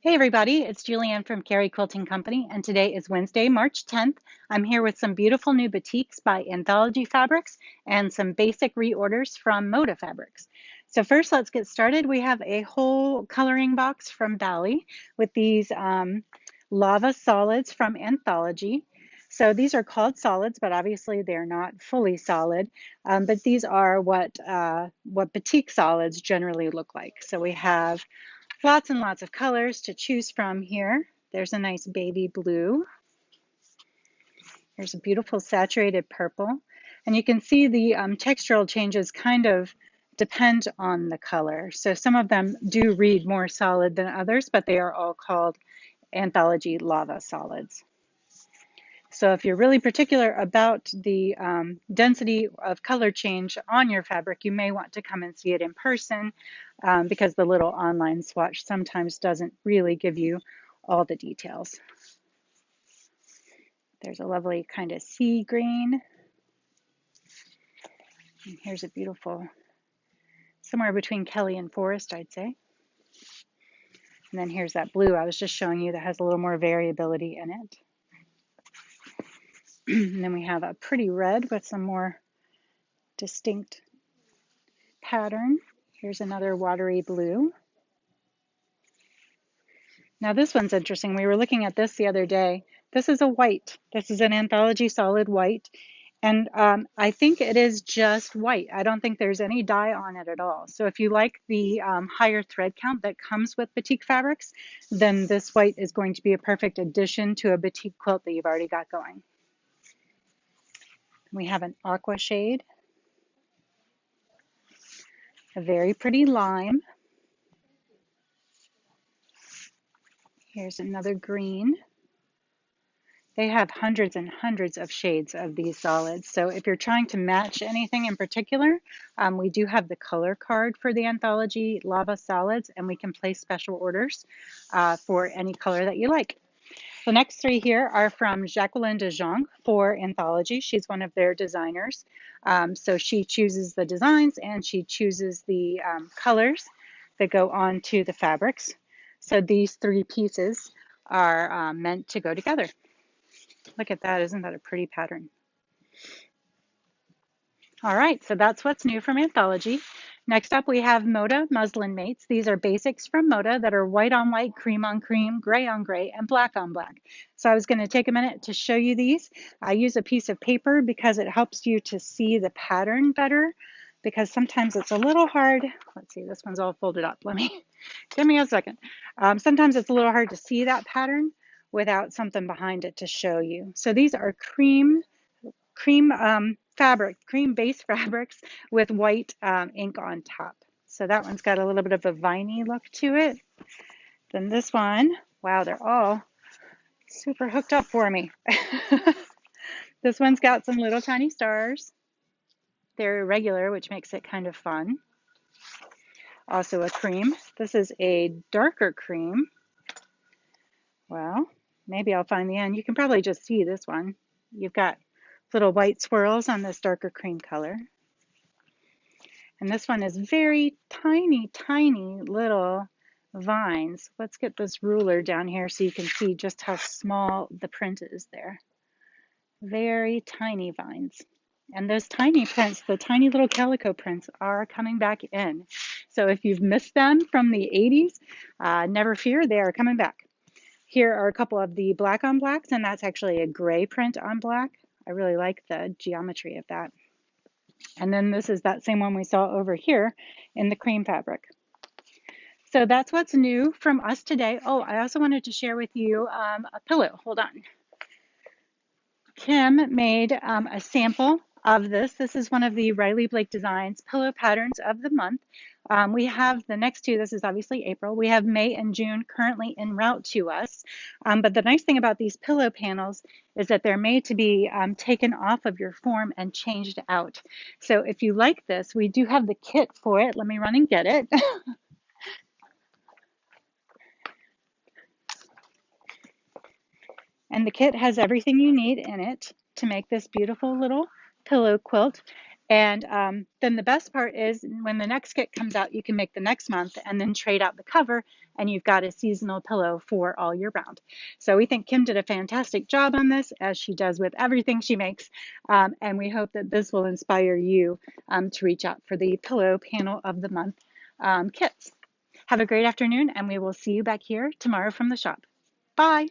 Hey everybody, it's Julianne from Cary Quilting Company, and today is Wednesday, March 10th. I'm here with some beautiful new batiks by Anthology Fabrics and some basic reorders from Moda Fabrics. So first, let's get started. We have a whole coloring box from Bali with these lava solids from Anthology. So these are called solids, but obviously they're not fully solid. But these are what batik solids generally look like. So we have lots and lots of colors to choose from here. There's a nice baby blue. There's a beautiful saturated purple. And you can see the textural changes kind of depend on the color. So some of them do read more solid than others, but they are all called Anthology Lava Solids. So if you're really particular about the density of color change on your fabric, you may want to come and see it in person because the little online swatch sometimes doesn't really give you all the details. There's a lovely kind of sea green. And here's a beautiful, somewhere between Kelly and Forest, I'd say. And then here's that blue I was just showing you that has a little more variability in it. And then we have a pretty red with some more distinct pattern. Here's another watery blue. Now this one's interesting. We were looking at this the other day. This is a white. This is an Anthology solid white. And I think it is just white. I don't think there's any dye on it at all. So if you like the higher thread count that comes with batik fabrics, then this white is going to be a perfect addition to a batik quilt that you've already got going. We have an aqua shade, a very pretty lime. Here's another green. They have hundreds and hundreds of shades of these solids. So if you're trying to match anything in particular, we do have the color card for the Anthology Lava Solids, and we can place special orders for any color that you like. The next three here are from Jacqueline de Jonge for Anthology. She's one of their designers. So she chooses the designs and she chooses the colors that go on to the fabrics. So these three pieces are meant to go together. Look at that, isn't that a pretty pattern? All right, so that's what's new from Anthology. Next up, we have Moda Muslin Mates. These are basics from Moda that are white on white, cream on cream, gray on gray, and black on black. So I was going to take a minute to show you these. I use a piece of paper because it helps you to see the pattern better, because sometimes it's a little hard. Let's see, this one's all folded up. Give me a second. Sometimes it's a little hard to see that pattern without something behind it to show you. So these are cream base fabrics with white ink on top. So that one's got a little bit of a viney look to it. Then this one, wow, they're all super hooked up for me. This one's got some little tiny stars. They're irregular, which makes it kind of fun. Also a cream. This is a darker cream. Well, maybe I'll find the end. You can probably just see this one. You've got little white swirls on this darker cream color. And this one is very tiny, tiny little vines. Let's get this ruler down here so you can see just how small the print is there. Very tiny vines. And those tiny prints, the tiny little calico prints, are coming back in. So if you've missed them from the 80s, never fear, they are coming back. Here are a couple of the black on blacks, and that's actually a gray print on black. I really like the geometry of that. And then this is that same one we saw over here in the cream fabric. So that's what's new from us today. Oh, I also wanted to share with you a pillow. Hold on. Kim made a sample of this. This is one of the Riley Blake Designs pillow patterns of the month. We have the next two, this is obviously April. We have May and June currently en route to us. But the nice thing about these pillow panels is that they're made to be taken off of your form and changed out. So if you like this, we do have the kit for it. Let me run and get it. And the kit has everything you need in it to make this beautiful little pillow quilt. And then the best part is when the next kit comes out, you can make the next month and then trade out the cover, and you've got a seasonal pillow for all year round. So we think Kim did a fantastic job on this, as she does with everything she makes. And we hope that this will inspire you to reach out for the Pillow Panel of the Month kits. Have a great afternoon, and we will see you back here tomorrow from the shop. Bye.